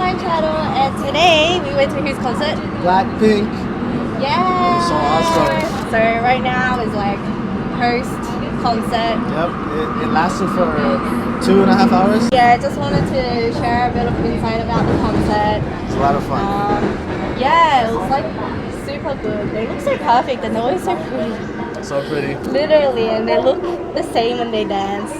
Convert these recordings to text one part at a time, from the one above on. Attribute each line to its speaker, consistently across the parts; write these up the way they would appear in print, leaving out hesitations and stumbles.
Speaker 1: my channel, and today we went to whose concert?
Speaker 2: BLACKPINK.
Speaker 1: Yeah!
Speaker 2: So awesome.
Speaker 1: So right now is like post concert.
Speaker 2: Yep, it lasted for 2.5 hours.
Speaker 1: Yeah, I just wanted to share a bit of insight about the concert.
Speaker 2: It's a lot of fun.
Speaker 1: Yeah, it was like super good. They look so perfect and they're always so pretty.
Speaker 2: So pretty.
Speaker 1: Literally, and they look the same when they dance.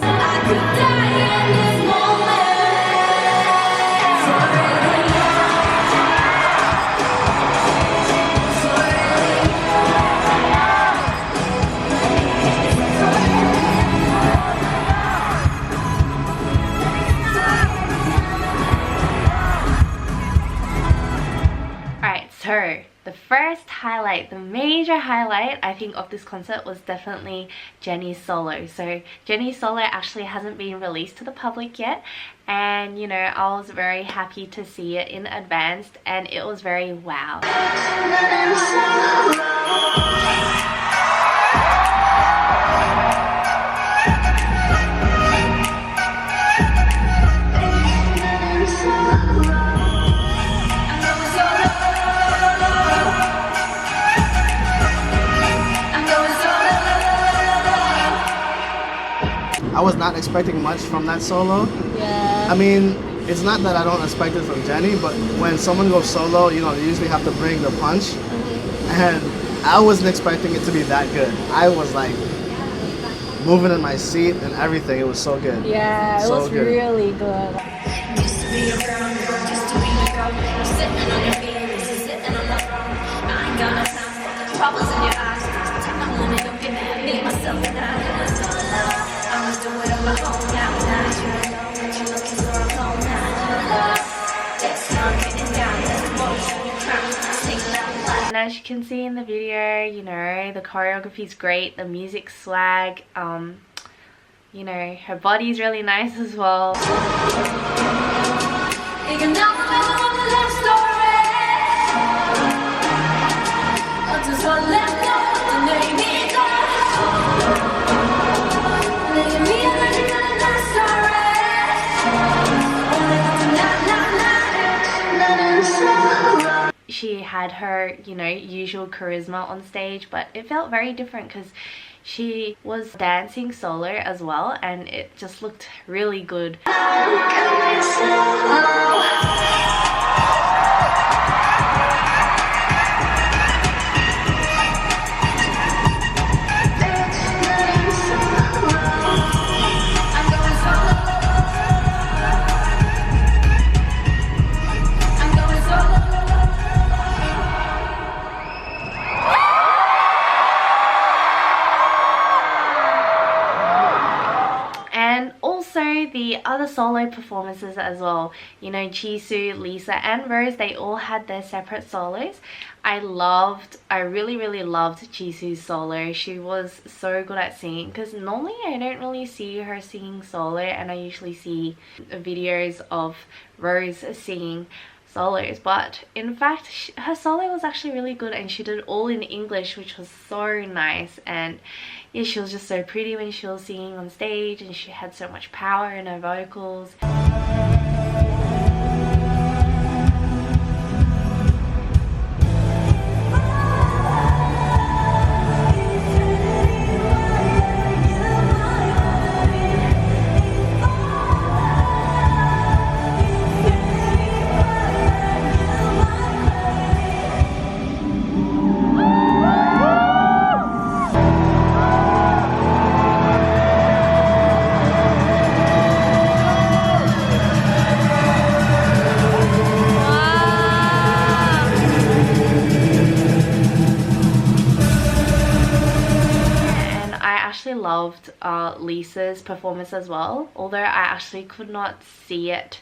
Speaker 1: So the first highlight, the major highlight I think of this concert was definitely Jennie's solo. So Jennie's solo actually hasn't been released to the public yet, and you know, I was very happy to see it in advance and it was very wow.
Speaker 2: I was not expecting much from that solo.
Speaker 1: Yeah.
Speaker 2: I mean, it's not that I don't expect it from Jennie, but when someone goes solo, you know, they usually have to bring the punch. And I wasn't expecting it to be that good. I was like moving in my seat and everything. It was so good.
Speaker 1: Yeah, it was good. Really good.
Speaker 3: Used to be a girl, used to be a girl. You're sitting on your feet, you're sitting on the throne. I ain't got no time for the troubles in your eyes. Take my money, don't get mad at me, myself, and I. I'ma do it on my own now. Now that you're alone, that you're looking for a clone now. That's how I'm getting down. That's emotion, you cry. Sing loud.
Speaker 1: And as you can see in the video, you know, the choreography is great, the music swag, you know, her body's really nice as well. She had her, you know, usual charisma on stage, but it felt very different because she was dancing solo as well and it just looked really good. The other solo performances as well, you know, Jisoo, Lisa and Rose, they all had their separate solos. I really loved Jisoo's solo. She was so good at singing because normally I don't really see her singing solo and I usually see videos of Rose singing solos, but in fact her solo was actually really good and she did it all in English, which was so nice. And yeah, she was just so pretty when she was singing on stage and she had so much power in her vocals. Loved Lisa's performance as well, although I actually could not see it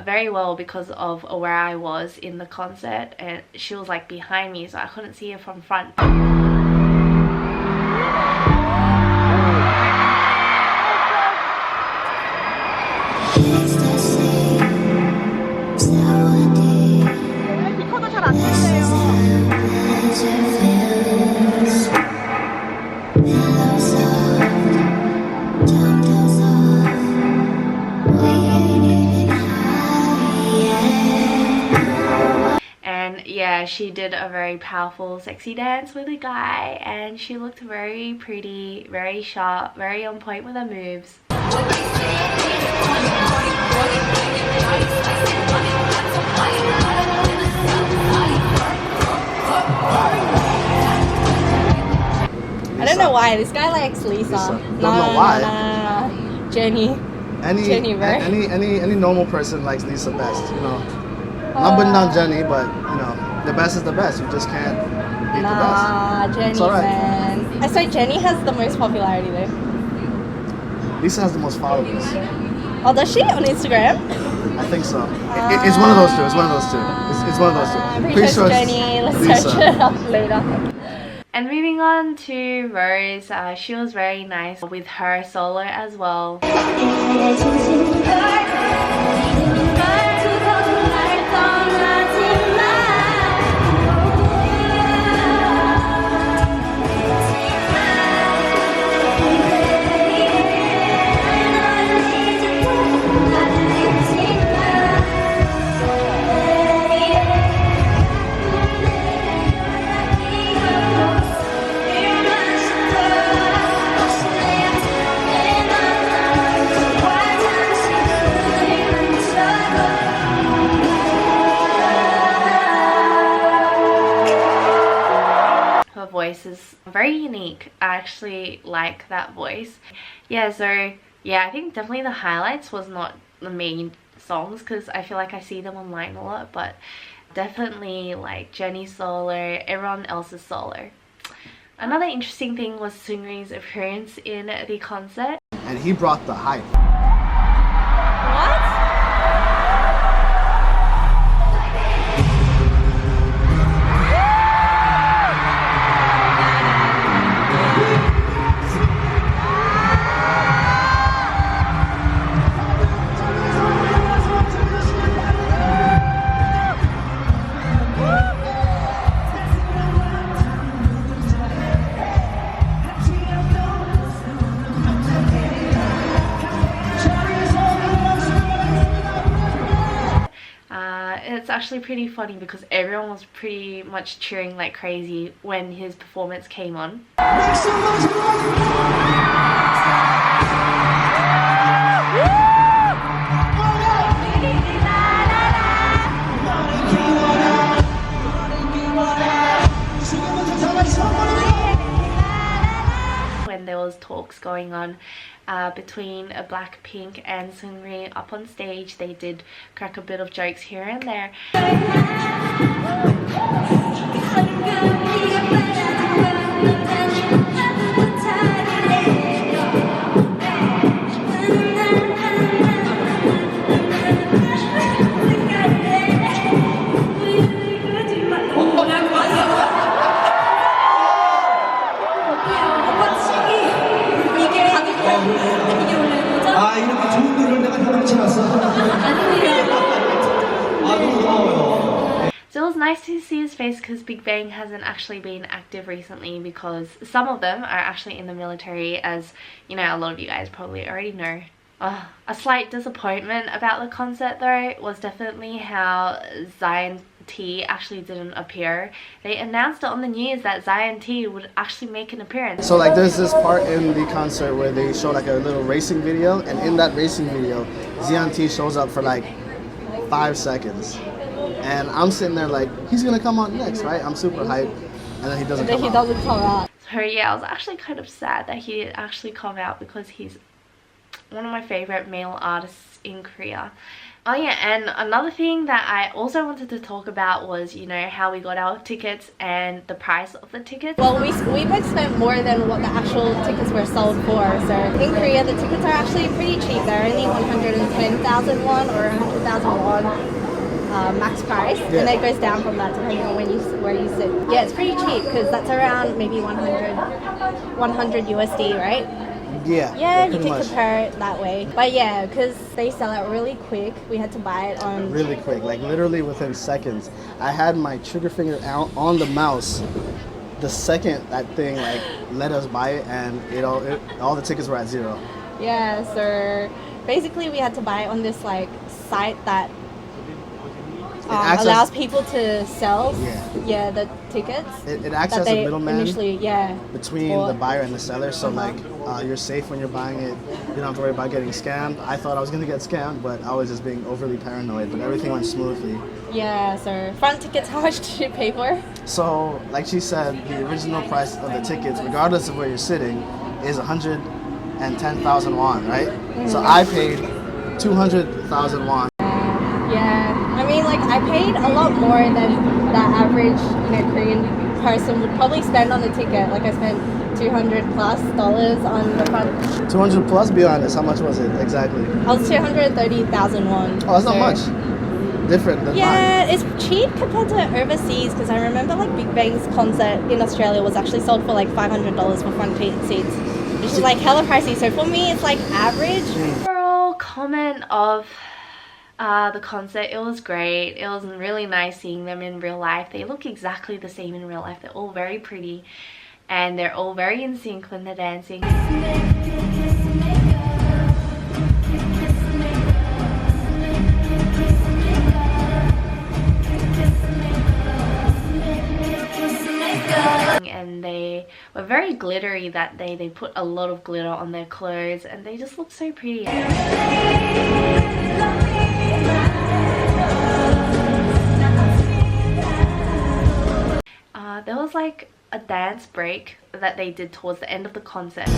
Speaker 1: very well because of where I was in the concert and she was like behind me, so I couldn't see her from front. yeah, she did a very powerful, sexy dance with a guy, and she looked very pretty, very sharp, very on point with her moves.
Speaker 4: I don't know why this guy likes Lisa.
Speaker 2: Don't know why.
Speaker 4: No. Jennie. Jennie, right?
Speaker 2: Any normal person likes Lisa best, you know. Not putting down Jennie, but you know, the best is the best. You just can't beat the best.
Speaker 4: Jennie,
Speaker 2: it's all right.
Speaker 4: man. I swear Jennie has the most popularity though.
Speaker 2: Lisa has the most followers.
Speaker 4: Oh, does she on Instagram?
Speaker 2: I think so. It's one of those two. It's one of those two. It's one of those two.
Speaker 4: I'm pretty sure it's Jennie. Let's
Speaker 2: Lisa.
Speaker 4: search it up later.
Speaker 1: And moving on to Rose, she was very nice with her solo as well. Voice is very unique. I actually like that voice. Yeah, so yeah, I think definitely the highlights was not the main songs because I feel like I see them online a lot, but definitely like Jennie's solo, everyone else's solo. Another interesting thing was Seungri's appearance in the concert.
Speaker 2: And he brought the hype.
Speaker 4: What?
Speaker 1: It's actually pretty funny because everyone was pretty much cheering like crazy when his performance came on. When there was talks going on between BLACKPINK and Seungri up on stage, they did crack a bit of jokes here and there. So it was nice to see his face because Big Bang hasn't actually been active recently because some of them are actually in the military, as you know, a lot of you guys probably already know. A slight disappointment about the concert though was definitely how Zion T actually didn't appear. They announced it on the news that Zion T would actually make an appearance.
Speaker 2: So like there's this part in the concert where they show like a little racing video, and in that racing video, Zion T shows up for like 5 seconds. And I'm sitting there like, he's gonna come on next, right? I'm super hyped, and then he doesn't come out.
Speaker 1: So yeah, I was actually kind of sad that he didn't actually come out because he's one of my favorite male artists in Korea. Oh yeah, and another thing that I also wanted to talk about was, you know, how we got our tickets and the price of the tickets.
Speaker 4: Well, we both spent more than what the actual tickets were sold for. So in Korea, the tickets are actually pretty cheap. They're only 110,000 won or 100,000 won max price, and it goes down from that depending on where you sit. Yeah, it's pretty cheap because that's around maybe 100 USD, right?
Speaker 2: Yeah,
Speaker 4: you can compare it that way. But yeah, because they sell out really quick, we had to buy it on...
Speaker 2: Really quick, like literally within seconds. I had my trigger finger out on the mouse the second that thing like let us buy it, and all the tickets were at zero.
Speaker 4: Yeah, so basically we had to buy it on this like site that allows people to sell
Speaker 2: Yeah.
Speaker 4: the tickets.
Speaker 2: It acts
Speaker 4: that
Speaker 2: as a
Speaker 4: they
Speaker 2: middleman
Speaker 4: initially
Speaker 2: between the buyer and the seller. So like you're safe when you're buying it. You don't have to worry about getting scammed. I thought I was gonna get scammed, but I was just being overly paranoid. But everything went smoothly.
Speaker 4: Yeah, so front tickets, how much did you pay for?
Speaker 2: So like she said, the original price of the tickets, regardless of where you're sitting, is 110,000 won, right? So I paid 200,000 won.
Speaker 4: Yeah, I mean, like, I paid a lot more than the average, Korean person would probably spend on the ticket. Like, I spent $200+ on the front.
Speaker 2: 200 plus, be honest, how much was it exactly?
Speaker 4: I was 230,000 won.
Speaker 2: Oh, that's not much. Different than
Speaker 4: Yeah, it's cheap compared to overseas, because I remember, like, Big Bang's concert in Australia was actually sold for, like, $500 for front seats, which is, like, hella pricey. So for me, it's, like, average.
Speaker 1: Overall comment of the concert, it was great. It was really nice seeing them in real life. They look exactly the same in real life. They're all very pretty and they're all very in sync when they're dancing. And they were very glittery that day. They put a lot of glitter on their clothes and they just looked so pretty. There was like a dance break that they did towards the end of the concert.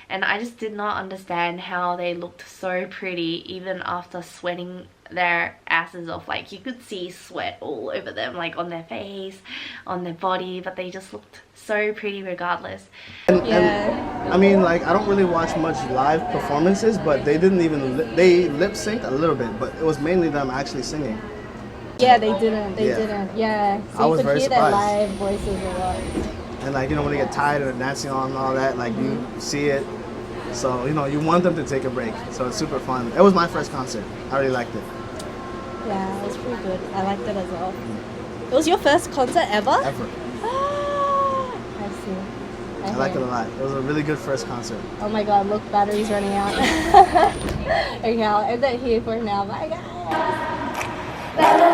Speaker 1: And I just did not understand how they looked so pretty even after sweating their asses off. Like, you could see sweat all over them, like on their face, on their body, but they just looked so pretty regardless.
Speaker 2: And I mean, like, I don't really watch much live performances, but they didn't even they lip synced a little bit, but it was mainly them actually singing.
Speaker 4: Yeah, they didn't. Yeah, so
Speaker 2: I was
Speaker 4: you could
Speaker 2: very
Speaker 4: hear
Speaker 2: surprised.
Speaker 4: their live voices a lot.
Speaker 2: And like, when they get tired of dancing on and all that, like, you see it. So, you want them to take a break. So it's super fun. It was my first concert. I really liked it.
Speaker 4: Yeah, it was pretty good. I liked it as well. It was your first concert ever?
Speaker 2: Ever.
Speaker 4: Ah, I see.
Speaker 2: I liked it a lot. It was a really good first concert.
Speaker 4: Oh my god, look, battery's running out. Okay, I'll end it here for now. Bye guys.